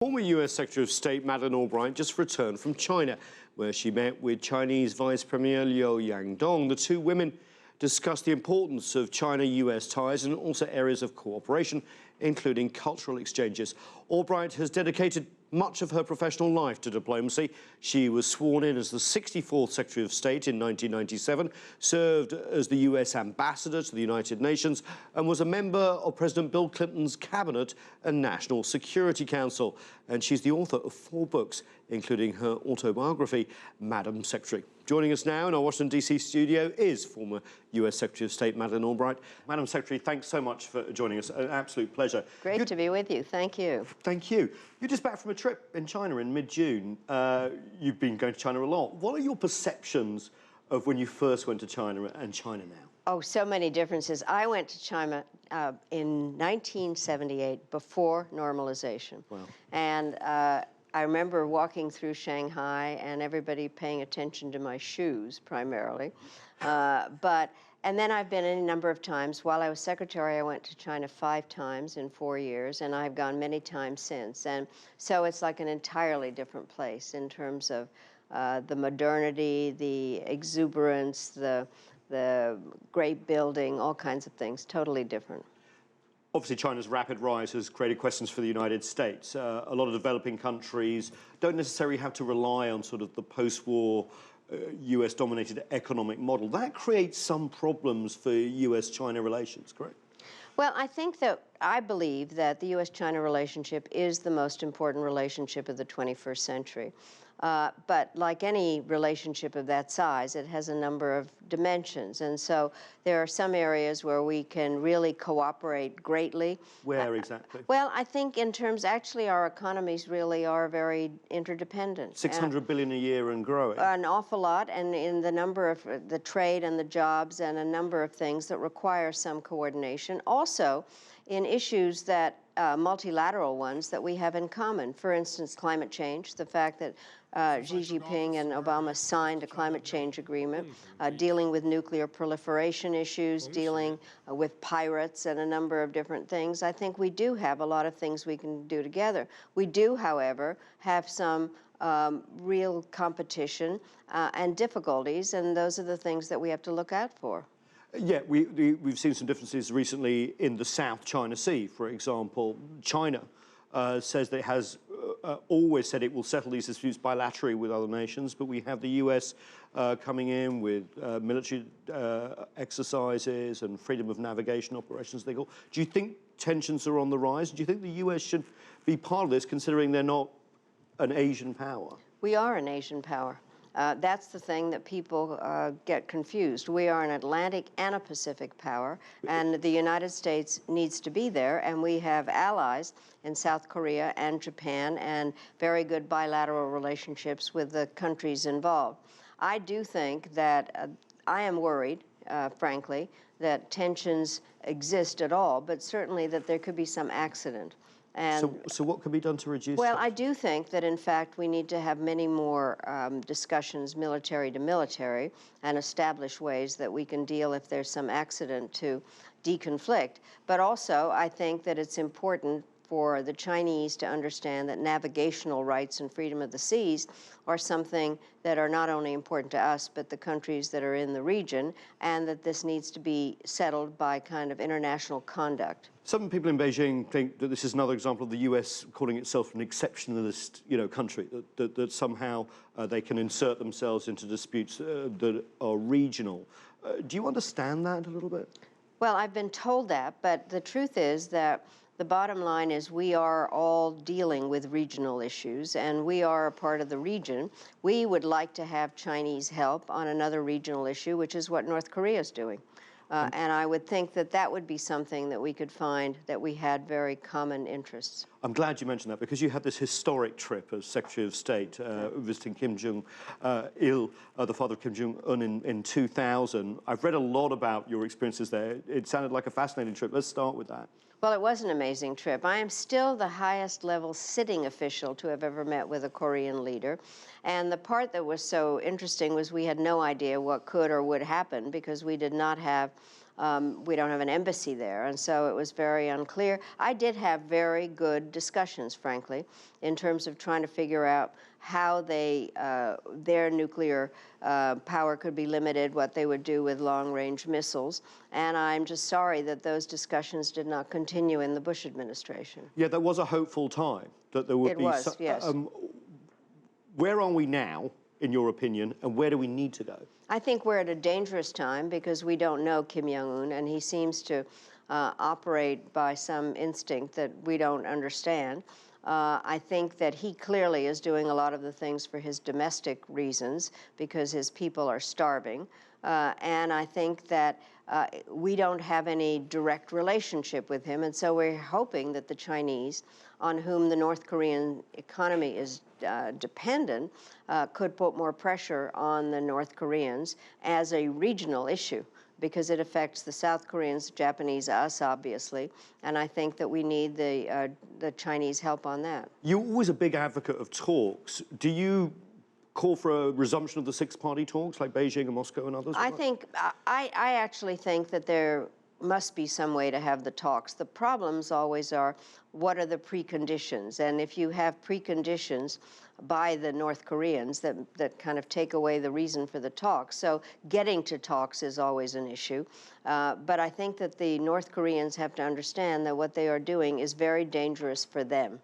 Former US Secretary of State Madeleine Albright just returned from China, where she met with Chinese Vice Premier Liu Yangdong. The two women discussed the importance of China-US ties and also areas of cooperation, including cultural exchanges. Albright has dedicated much of her professional life to diplomacy. She was sworn in as the 64th Secretary of State in 1997, served as the US Ambassador to the United Nations, and was a member of President Bill Clinton's Cabinet and National Security Council. And she's the author of 4 books, including her autobiography, Madam Secretary. Joining us now in our Washington, D.C. studio is former US Secretary of State Madeleine Albright. Madam Secretary, thanks so much for joining us. An absolute pleasure. Great to be with you. Thank you. Thank you. You're just back from a trip in China in mid-June. You've been going to China a lot. What are your perceptions of when you first went to China and China now? Oh, so many differences. I went to China in 1978, before normalization. Wow. And I remember walking through Shanghai and everybody paying attention to my shoes, primarily. And then I've been any number of times. While I was secretary, I went to China 5 times in 4 years, and I've gone many times since. And so it's like an entirely different place in terms of the modernity, the exuberance, the great building, all kinds of things, totally different. Obviously, China's rapid rise has created questions for the United States. A lot of developing countries don't necessarily have to rely on sort of the post-war US-dominated economic model. That creates some problems for US-China relations, correct? Well, I believe that the US-China relationship is the most important relationship of the 21st century. But like any relationship of that size, it has a number of dimensions. And so there are some areas where we can really cooperate greatly. Where exactly? Well, I think in terms, actually, our economies really are very interdependent. 600 billion a year and growing. An awful lot, and in the number of the trade and the jobs and a number of things that require some coordination. Also, in issues that multilateral ones that we have in common. For instance, climate change, the fact that Xi Jinping and Obama signed a climate change agreement, dealing with nuclear proliferation issues, dealing with pirates and a number of different things. I think we do have a lot of things we can do together. We do, however, have some real competition and difficulties, and those are the things that we have to look out for. Yeah, we've seen some differences recently in the South China Sea, for example. China says that it has always said it will settle these disputes bilaterally with other nations, but we have the US coming in with military exercises and freedom of navigation operations. Do you think tensions are on the rise? Do you think the US should be part of this, considering they're not an Asian power? We are an Asian power. That's the thing that people get confused. We are an Atlantic and a Pacific power, and the United States needs to be there, and we have allies in South Korea and Japan and very good bilateral relationships with the countries involved. I do think that I am worried, frankly, that tensions exist at all, but certainly that there could be some accident. So what can be done to reduce Well, that? I do think that, in fact, we need to have many more discussions military to military and establish ways that we can deal if there's some accident to deconflict. But also, I think that it's important for the Chinese to understand that navigational rights and freedom of the seas are something that are not only important to us, but the countries that are in the region, and that this needs to be settled by kind of international conduct. Some people in Beijing think that this is another example of the US calling itself an exceptionalist, country, that somehow they can insert themselves into disputes that are regional. Do you understand that a little bit? Well, I've been told that, but the truth is that the bottom line is we are all dealing with regional issues, and we are a part of the region. We would like to have Chinese help on another regional issue, which is what North Korea is doing. And I would think that that would be something that we could find that we had very common interests. I'm glad you mentioned that, because you had this historic trip as Secretary of State visiting Kim Jong Il, the father of Kim Jong-un, in 2000. I've read a lot about your experiences there. It sounded like a fascinating trip. Let's start with that. Well, it was an amazing trip. I am still the highest level sitting official to have ever met with a Korean leader. And the part that was so interesting was we had no idea what could or would happen, because we did not have We don't have an embassy there, and so it was very unclear. I did have very good discussions, frankly, in terms of trying to figure out how their nuclear power could be limited, what they would do with long-range missiles, and I'm just sorry that those discussions did not continue in the Bush administration. Yeah, there was a hopeful time that there would be. It was, yes. Where are we now, in your opinion, and where do we need to go? I think we're at a dangerous time because we don't know Kim Jong-un, and he seems to operate by some instinct that we don't understand. I think that he clearly is doing a lot of the things for his domestic reasons because his people are starving. And I think that we don't have any direct relationship with him, and so we're hoping that the Chinese, on whom the North Korean economy is dependent, could put more pressure on the North Koreans as a regional issue, because it affects the South Koreans, Japanese, us, obviously, and I think that we need the Chinese help on that. You're always a big advocate of talks. Do you call for a resumption of the Six-Party talks, like Beijing and Moscow and others? I actually think that there must be some way to have the talks. The problems always are, what are the preconditions? And if you have preconditions by the North Koreans that kind of take away the reason for the talks. So getting to talks is always an issue. But I think that the North Koreans have to understand that what they are doing is very dangerous for them.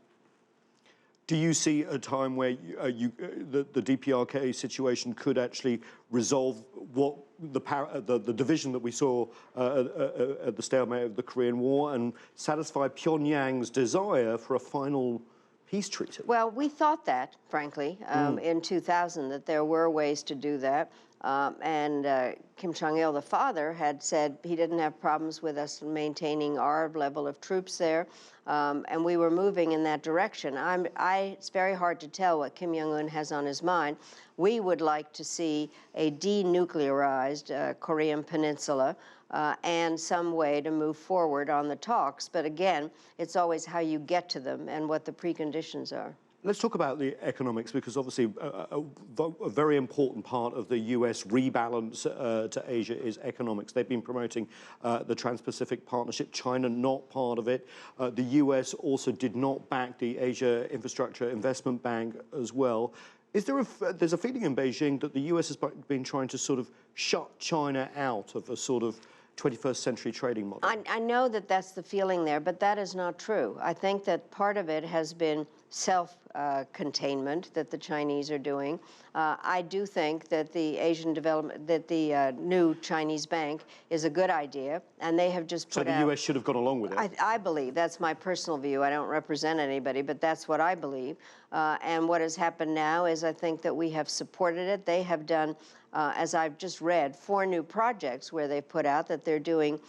Do you see a time where the DPRK situation could actually resolve what the division that we saw at the stalemate of the Korean War and satisfy Pyongyang's desire for a final peace treaty? Well, we thought that, frankly, in 2000, that there were ways to do that. And Kim Jong Il, the father, had said he didn't have problems with us maintaining our level of troops there, and we were moving in that direction. It's very hard to tell what Kim Jong-un has on his mind. We would like to see a denuclearized Korean peninsula and some way to move forward on the talks. But again, it's always how you get to them and what the preconditions are. Let's talk about the economics, because obviously a very important part of the US rebalance to Asia is economics. They've been promoting the Trans-Pacific Partnership, China not part of it. The US also did not back the Asia Infrastructure Investment Bank as well. There's a feeling in Beijing that the US has been trying to sort of shut China out of a sort of 21st century trading model? I know that that's the feeling there, but that is not true. I think that part of it has been self-containment that the Chinese are doing. I do think that the the new Chinese bank is a good idea, and they have just put out... So the US should have gone along with it? I believe. That's my personal view. I don't represent anybody, but that's what I believe. And what has happened now is I think that we have supported it. They have done, as I've just read, 4 new projects where they've put out that they're doing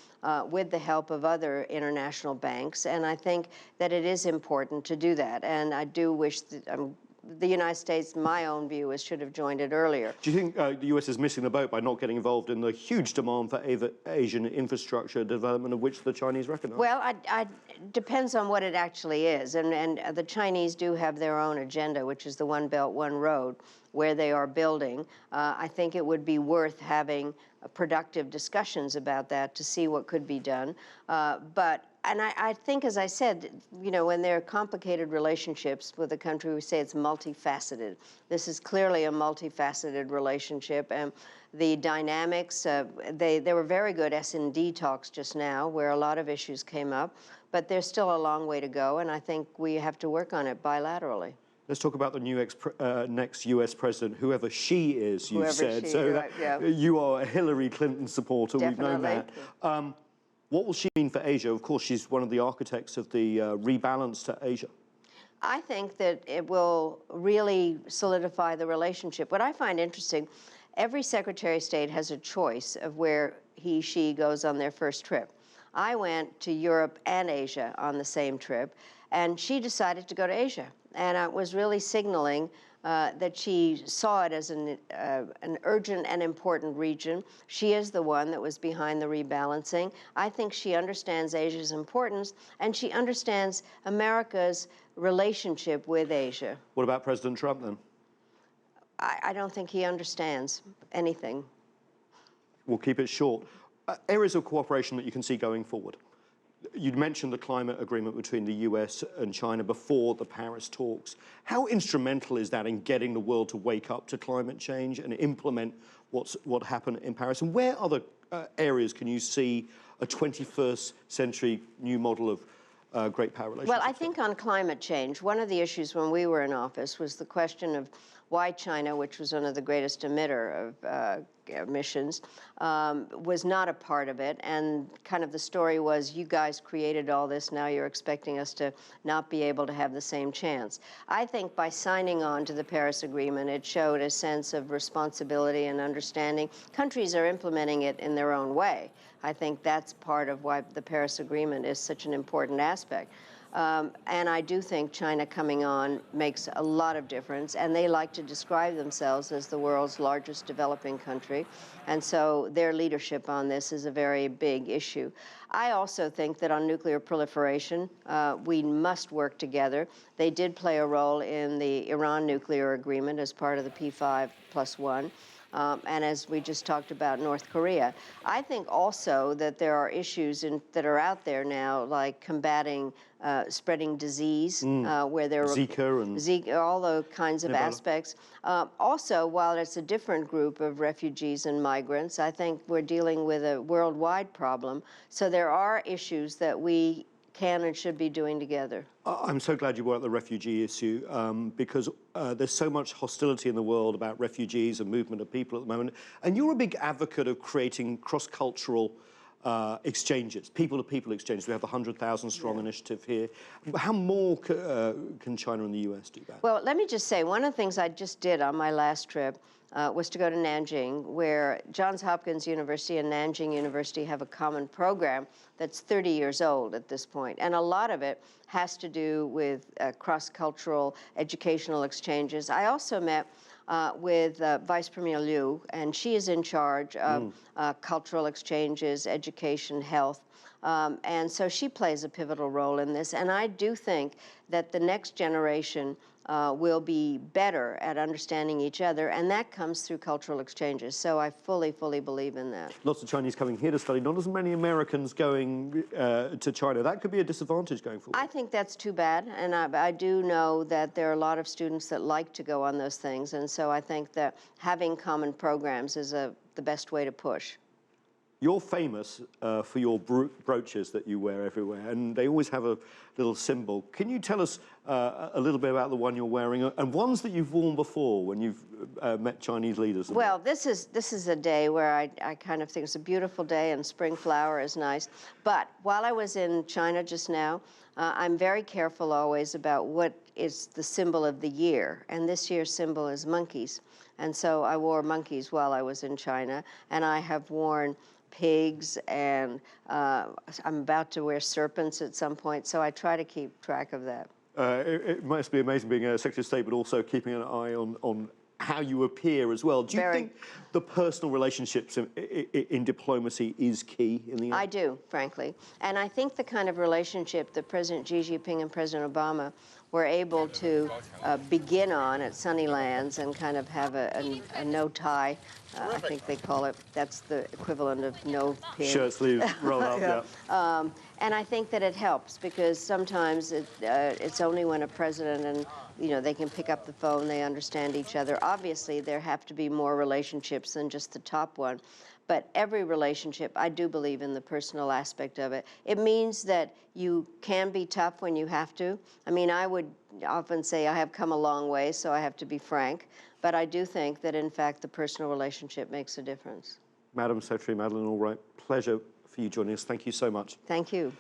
with the help of other international banks. And I think that it is important to do that. And I do wish that the United States, my own view, is should have joined it earlier. Do you think the US is missing the boat by not getting involved in the huge demand for Asian infrastructure development, of which the Chinese recognize? Well, it depends on what it actually is. And the Chinese do have their own agenda, which is the One Belt, One Road, where they are building. I think it would be worth having productive discussions about that to see what could be done. And I think, as I said, you know, when there are complicated relationships with a country, we say it's multifaceted. This is clearly a multifaceted relationship, and the dynamics, they were very good S&D talks just now, where a lot of issues came up, but there's still a long way to go, and I think we have to work on it bilaterally. Let's talk about the new next US president, whoever she is, you've said. So right, yeah. You are a Hillary Clinton supporter, Definitely. we've known that. What will she mean for Asia? Of course, she's one of the architects of the rebalance to Asia. I think that it will really solidify the relationship. What I find interesting, every Secretary of State has a choice of where she goes on their first trip. I went to Europe and Asia on the same trip, and she decided to go to Asia. And it was really signaling that she saw it as an urgent and important region. She is the one that was behind the rebalancing. I think she understands Asia's importance, and she understands America's relationship with Asia. What about President Trump, then? I don't think he understands anything. We'll keep it short. Areas of cooperation that you can see going forward. You'd mentioned the climate agreement between the US and China before the Paris talks. How instrumental is that in getting the world to wake up to climate change and implement what happened in Paris? And where other areas can you see a 21st century new model of great power relations? Well, I think on climate change, one of the issues when we were in office was the question of why China, which was one of the greatest emitter of emissions, was not a part of it. And kind of the story was, you guys created all this, now you're expecting us to not be able to have the same chance. I think by signing on to the Paris Agreement, it showed a sense of responsibility and understanding. Countries are implementing it in their own way. I think that's part of why the Paris Agreement is such an important aspect. And I do think China coming on makes a lot of difference, and they like to describe themselves as the world's largest developing country, and so their leadership on this is a very big issue. I also think that on nuclear proliferation, we must work together. They did play a role in the Iran nuclear agreement as part of the P5+1. And as we just talked about North Korea. I think also that there are issues that are out there now, like combating spreading disease, where there are Zika, all those kinds of aspects. Also, while it's a different group of refugees and migrants, I think we're dealing with a worldwide problem. So there are issues that we can and should be doing together. I'm so glad you brought up the refugee issue because there's so much hostility in the world about refugees and movement of people at the moment. And you're a big advocate of creating cross-cultural exchanges, people-to-people exchanges. We have the 100,000 strong initiative here. How more can China and the US do that? Well, let me just say, one of the things I just did on my last trip was to go to Nanjing, where Johns Hopkins University and Nanjing University have a common program that's 30 years old at this point. And a lot of it has to do with cross-cultural educational exchanges. I also met with Vice Premier Liu, and she is in charge of cultural exchanges, education, health. And so she plays a pivotal role in this. And I do think that the next generation will be better at understanding each other, and that comes through cultural exchanges. So I fully, fully believe in that. Lots of Chinese coming here to study, not as many Americans going to China. That could be a disadvantage going forward. I think that's too bad, and I do know that there are a lot of students that like to go on those things, and so I think that having common programs is the best way to push. You're famous for your brooches that you wear everywhere, and they always have a little symbol. Can you tell us a little bit about the one you're wearing, and ones that you've worn before when you've met Chinese leaders? Well, this is a day where I kind of think it's a beautiful day, and spring flower is nice. But while I was in China just now, I'm very careful always about what is the symbol of the year, and this year's symbol is monkeys. And so I wore monkeys while I was in China, and I have worn pigs, and I'm about to wear serpents at some point, so I try to keep track of that. It must be amazing being a Secretary of State, but also keeping an eye on how you appear as well. Do you think the personal relationships in diplomacy is key in the end? I do, frankly. And I think the kind of relationship that President Xi Jinping and President Obama were able to begin on at Sunnylands and kind of have a no-tie, I think they call it, that's the equivalent of no pin. Shirt sleeves roll up, yeah. And I think that it helps, because sometimes it's only when a president and they can pick up the phone, they understand each other. Obviously, there have to be more relationships than just the top one. But every relationship, I do believe in the personal aspect of it. It means that you can be tough when you have to. I mean, I would often say I have come a long way, so I have to be frank. But I do think that, in fact, the personal relationship makes a difference. Madam Secretary Madeleine Albright, pleasure for you joining us. Thank you so much. Thank you.